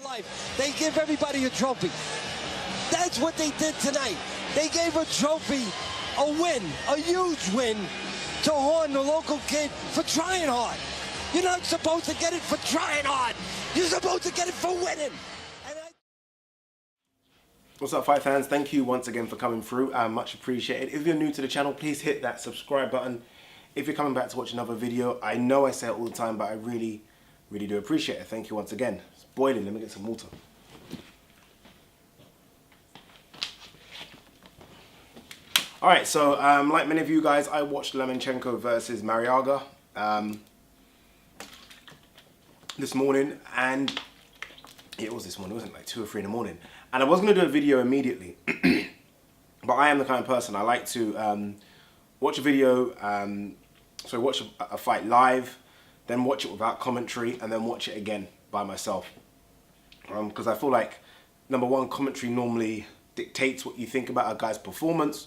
life. They give everybody a trophy. That's what they did tonight. They gave a trophy, a win, a huge win to Horn, the local kid, for trying hard. You're not supposed to get it for trying hard. You're supposed to get it for winning. What's up, fight fans? Thank you once again for coming through. Much appreciated. If you're new to the channel, please hit that subscribe button. If you're coming back to watch another video, I know I say it all the time, but I really do appreciate it. Thank you once again. It's boiling. Let me get some water. Alright, so like many of you guys, I watched Lomachenko versus Marriaga this morning, and it was this morning, it wasn't like 2 or 3 in the morning. And I was going to do a video immediately, but I am the kind of person, I like to watch a video, watch a fight live, then watch it without commentary, and then watch it again by myself. Because I feel like, number one, commentary normally dictates what you think about a guy's performance.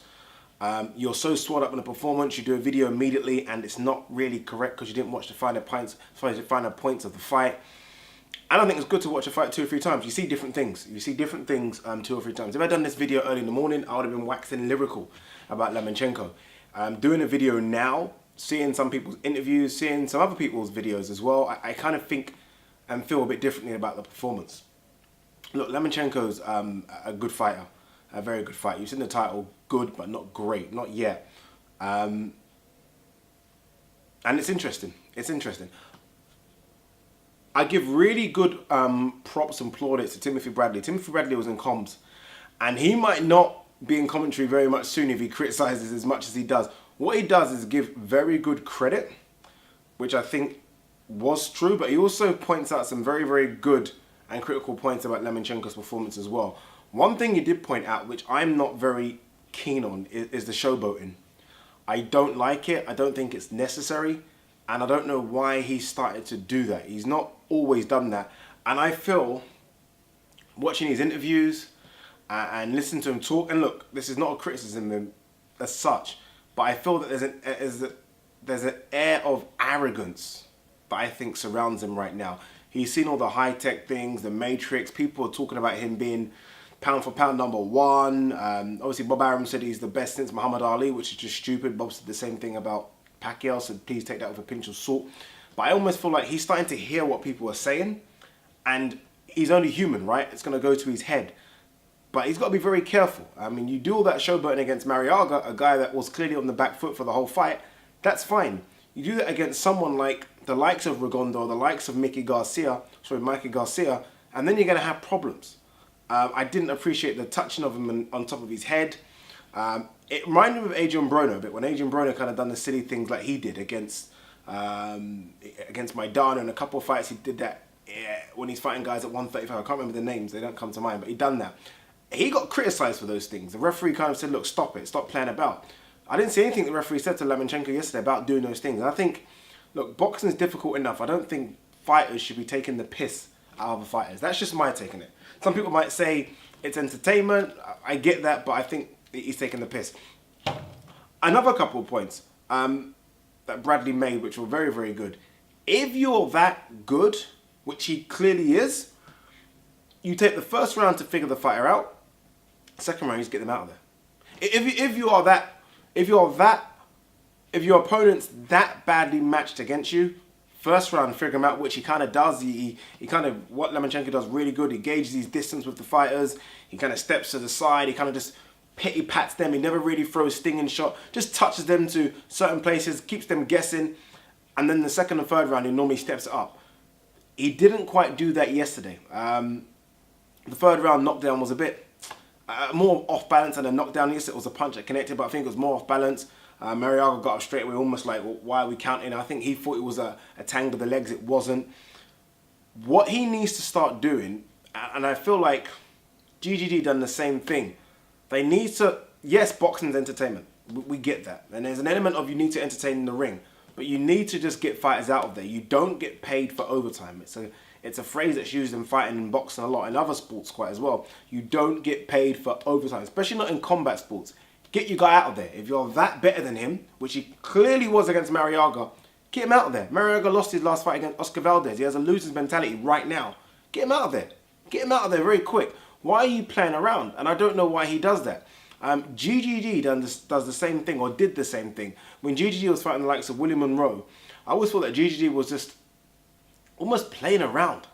You're so swallowed up in the performance, you do a video immediately, and it's not really correct because you didn't watch the finer points of the fight. I don't think it's good to watch a fight 2 or 3 times. You see different things. You see different things 2 or 3 times. If I'd done this video early in the morning, I would have been waxing lyrical about Lomachenko. Doing a video now, seeing some people's interviews, seeing some other people's videos as well, I kind of think and feel a bit differently about the performance. Look, Lomachenko's a good fighter, a very good fighter. You've seen the title, good but not great, not yet. And it's interesting. It's interesting. I give really good props and plaudits to Timothy Bradley. Timothy Bradley was in comms, and he might not be in commentary very much soon if he criticizes as much as he does. What he does is give very good credit, which I think was true, but he also points out some very good and critical points about Lomachenko's performance as well. One thing he did point out, which I'm not very keen on, is the showboating. I don't like it. I don't think it's necessary. And I don't know why he started to do that. He's not always done that. And I feel, watching his interviews and listening to him talk, and look, this is not a criticism as such, but I feel that there's an air of arrogance that I think surrounds him right now. He's seen all the high-tech things, the Matrix. People are talking about him being pound for pound #1. Obviously, Bob Arum said he's the best since Muhammad Ali, which is just stupid. Bob said the same thing about Pacquiao, so please take that with a pinch of salt. But I almost feel like he's starting to hear what people are saying, and he's only human, right? It's going to go to his head. But he's got to be very careful. I mean, you do all that showboating against Marriaga, a guy that was clearly on the back foot for the whole fight, that's fine. You do that against someone like the likes of Rigondeaux, the likes of Mikey Garcia, and then you're going to have problems. I didn't appreciate the touching of him on top of his head. It reminded me of Adrian Broner a bit, when Adrian Broner kind of done the silly things like he did against Maidana, and a couple of fights he did that when he's fighting guys at 135. I can't remember the names, they don't come to mind, but he done that. He got criticised for those things. The referee kind of said, look, stop it, stop playing about. I didn't see anything the referee said to Lomachenko yesterday about doing those things. And I think, look, boxing is difficult enough. I don't think fighters should be taking the piss out of the fighters. That's just my take on it. Some people might say it's entertainment. I get that, but I think he's taking the piss. Another couple of points that Bradley made, which were very good. If you're that good, which he clearly is, you take the first round to figure the fighter out. Second round, you just get them out of there. If your opponent's that badly matched against you, first round, figure him out, which he kind of does. He kind of, what Lomachenko does really good, he gauges his distance with the fighters. He kind of steps to the side. He kind of just pity pats them. He never really throws stinging shot. Just touches them to certain places, keeps them guessing. And then the second and third round, he normally steps it up. He didn't quite do that yesterday. The third round knockdown was a bit more off balance than a knockdown. Yes, it was a punch that connected, but I think it was more off balance. Marriaga got up straight away, almost like, well, why are we counting? I think he thought it was a tangle of the legs. It wasn't. What he needs to start doing, and I feel like GGG done the same thing. They need to, yes, boxing's entertainment. We get that. And there's an element of you need to entertain in the ring. But you need to just get fighters out of there. You don't get paid for overtime. It's a phrase that's used in fighting and boxing a lot, in other sports quite as well. You don't get paid for overtime, especially not in combat sports. Get your guy out of there. If you're that better than him, which he clearly was against Marriaga, get him out of there. Marriaga lost his last fight against Oscar Valdez. He has a loser's mentality right now. Get him out of there. Get him out of there very quick. Why are you playing around? And I don't know why he does that. GGG does the same thing, or did the same thing. When GGG was fighting the likes of William Monroe, I always thought that GGG was just almost playing around.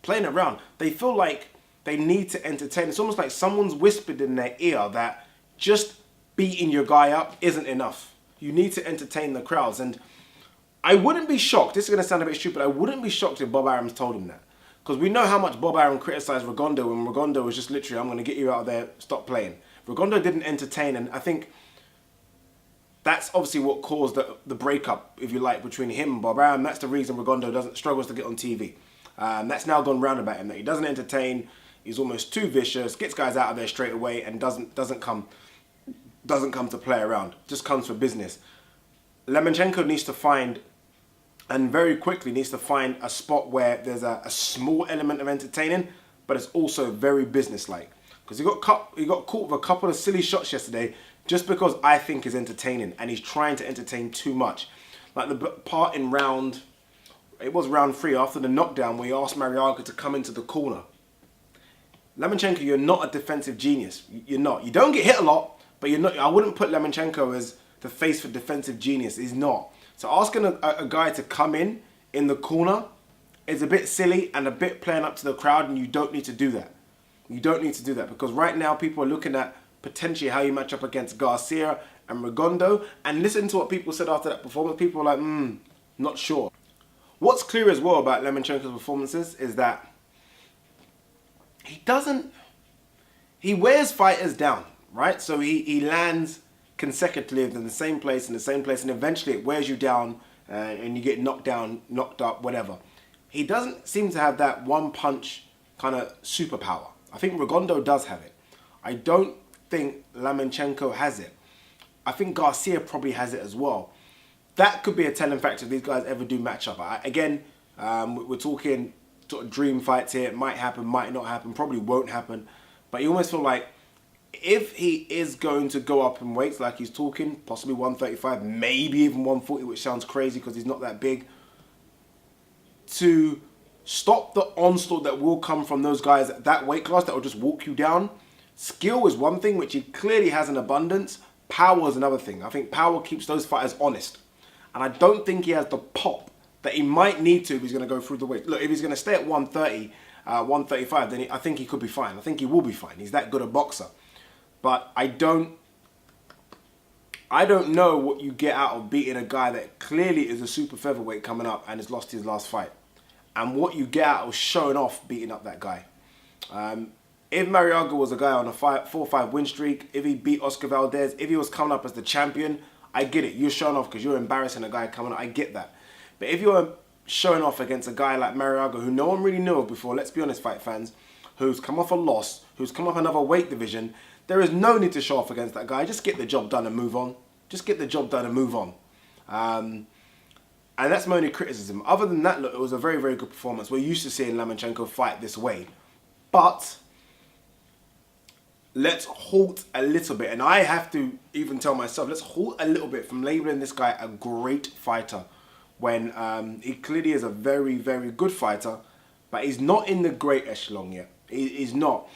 Playing around. They feel like they need to entertain. It's almost like someone's whispered in their ear that just beating your guy up isn't enough. You need to entertain the crowds. And I wouldn't be shocked, this is going to sound a bit stupid, I wouldn't be shocked if Bob Arum's told him that. Because we know how much Bob Arum criticised Rigondeaux, and Rigondeaux was just literally, I'm going to get you out of there, stop playing. Rigondeaux didn't entertain, and I think that's obviously what caused the breakup, if you like, between him and Bob Arum. That's the reason Rigondeaux struggles to get on TV. That's now gone round about him, that he doesn't entertain, he's almost too vicious, gets guys out of there straight away, and doesn't come to play around, just comes for business. Lomachenko needs to find, and very quickly needs to find, a spot where there's a small element of entertaining, but it's also very businesslike. Because he got caught with a couple of silly shots yesterday, just because I think is entertaining, and he's trying to entertain too much. Like the part in round 3 after the knockdown where he asked Marriaga to come into the corner. Lomachenko, you're not a defensive genius. You're not. You don't get hit a lot, but you're not. I wouldn't put Lomachenko as the face for defensive genius. He's not. So asking a guy to come in the corner is a bit silly and a bit playing up to the crowd, and you don't need to do that. You don't need to do that, because right now people are looking at potentially how you match up against Garcia and Rigondeaux, and listen to what people said after that performance. People are like, not sure. What's clear as well about Lomachenko's performances is that he wears fighters down, right? So he lands consecutively in the same place, and eventually it wears you down, and you get knocked down, knocked up, whatever. He doesn't seem to have that one punch kind of superpower. I think Rigondeaux does have it. I don't think Lomachenko has it. I think Garcia probably has it as well. That could be a telling factor if these guys ever do match up. We're talking sort of dream fights here. It might happen, might not happen, probably won't happen. But you almost feel like if he is going to go up in weights like he's talking, possibly 135, maybe even 140, which sounds crazy because he's not that big, to stop the onslaught that will come from those guys at that weight class that will just walk you down. Skill is one thing, which he clearly has in abundance. Power is another thing. I think power keeps those fighters honest. And I don't think he has the pop that he might need to if he's going to go through the weight. Look, if he's going to stay at 130, 135, then I think he could be fine. I think he will be fine. He's that good a boxer. But I don't know what you get out of beating a guy that clearly is a super featherweight coming up and has lost his last fight. And what you get out of showing off beating up that guy. If Marriaga was a guy on a 4-5 win streak, if he beat Oscar Valdez, if he was coming up as the champion, I get it. You're showing off because you're embarrassing a guy coming up. I get that. But if you're showing off against a guy like Marriaga, who no one really knew of before, let's be honest, fight fans, who's come off a loss, who's come off another weight division, there is no need to show off against that guy. Just get the job done and move on. Just get the job done and move on. And that's my only criticism. Other than that, look, it was a very, very good performance. We're used to seeing Lomachenko fight this way. But let's halt a little bit. And I have to even tell myself, let's halt a little bit from labeling this guy a great fighter when he clearly is a very, very good fighter, but he's not in the great echelon yet. He's not.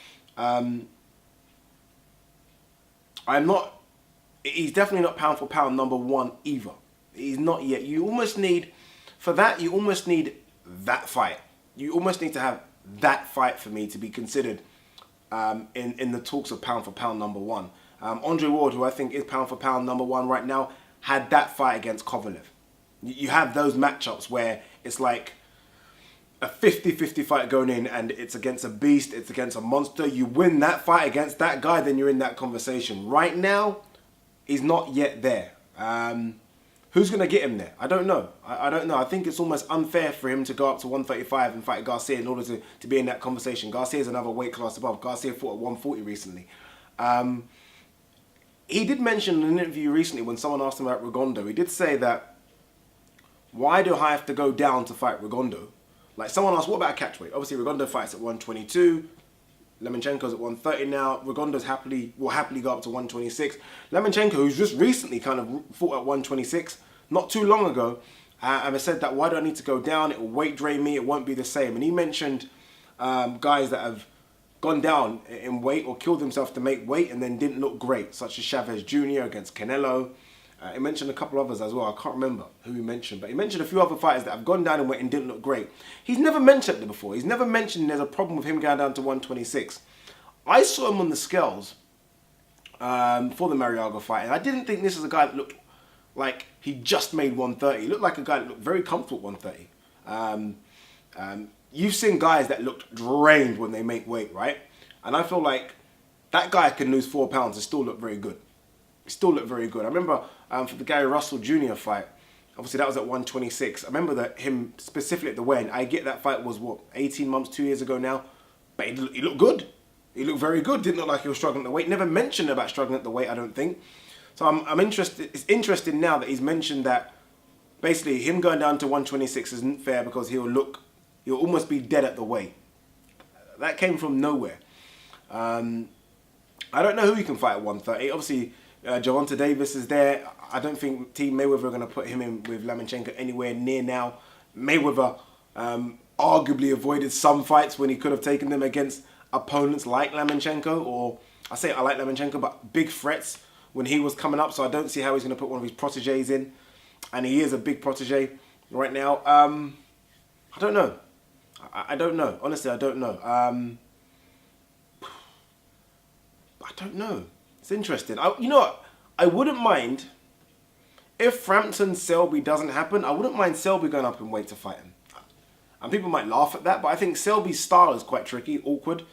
He's definitely not pound for pound number one either. He's not yet. You almost need that fight. You almost need to have that fight for me to be considered in the talks of pound for pound number one. Andre Ward, who I think is pound for pound number one right now, had that fight against Kovalev. You have those matchups where it's like a 50-50 fight going in, and it's against a beast, it's against a monster. You win that fight against that guy, then you're in that conversation. Right now, he's not yet there. Who's going to get him there? I don't know. I don't know. I think it's almost unfair for him to go up to 135 and fight Garcia in order to be in that conversation. Garcia is another weight class above. Garcia fought at 140 recently. He did mention in an interview recently when someone asked him about Rigondeaux, he did say that, why do I have to go down to fight Rigondeaux? Like someone asked, what about catchweight? Obviously Rigondeaux fights at 122. Lomachenko's at 130 now. Rigondeau's will happily go up to 126. Lomachenko, who's just recently kind of fought at 126, not too long ago, and I said that, why do I need to go down? It will weight drain me. It won't be the same. And he mentioned guys that have gone down in weight or killed themselves to make weight and then didn't look great, such as Chavez Jr. against Canelo. He mentioned a couple others as well. I can't remember who he mentioned, but he mentioned a few other fighters that have gone down in weight and didn't look great. He's never mentioned it before. He's never mentioned there's a problem with him going down to 126. I saw him on the scales for the Marriaga fight, and I didn't think this was a guy that looked like he just made 130. He looked like a guy that looked very comfortable at 130. You've seen guys that looked drained when they make weight, right? And I feel like that guy can lose 4 pounds and still look very good. Still look very good. I remember for the Gary Russell Jr. fight, obviously that was at 126. I remember that him specifically at the weigh-in. I get that fight was, what, 18 months, 2 years ago now? But he looked good. He looked very good. Didn't look like he was struggling at the weight. Never mentioned about struggling at the weight, I don't think. So I'm interested. It's interesting now that he's mentioned that basically him going down to 126 isn't fair because he'll almost be dead at the weight. That came from nowhere. I don't know who he can fight at 130. Obviously, Gervonta Davis is there. I don't think Team Mayweather are going to put him in with Lomachenko anywhere near now. Mayweather arguably avoided some fights when he could have taken them against opponents like Lomachenko, or I like Lomachenko, but big threats when he was coming up. So I don't see how he's going to put one of his proteges in. And he is a big protege right now. I don't know. I don't know. Honestly, I don't know. I don't know. It's interesting. You know what? I wouldn't mind if Frampton Selby doesn't happen. I wouldn't mind Selby going up in weight to fight him. And people might laugh at that, but I think Selby's style is quite tricky, awkward.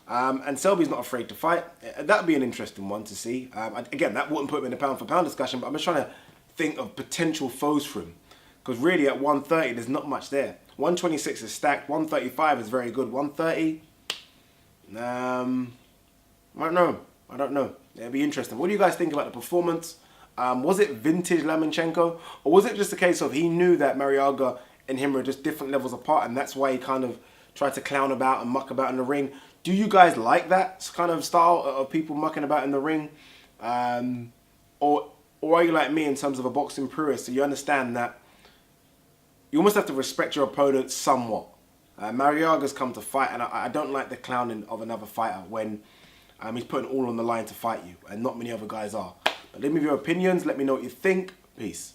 And Selby's not afraid to fight. That'd be an interesting one to see. Again, that wouldn't put him in a pound for pound discussion, but I'm just trying to think of potential foes for him. Because really at 130, there's not much there. 126 is stacked. 135 is very good. 130, I don't know. It'd be interesting. What do you guys think about the performance? Was it vintage Lomachenko? Or was it just a case of he knew that Marriaga and him were just different levels apart, and that's why he kind of tried to clown about and muck about in the ring? Do you guys like that kind of style of people mucking about in the ring? Or are you like me in terms of a boxing purist, so you understand that you almost have to respect your opponent somewhat? Marriaga's come to fight, and I don't like the clowning of another fighter when he's putting all on the line to fight you, and not many other guys are. But leave me your opinions, let me know what you think. Peace.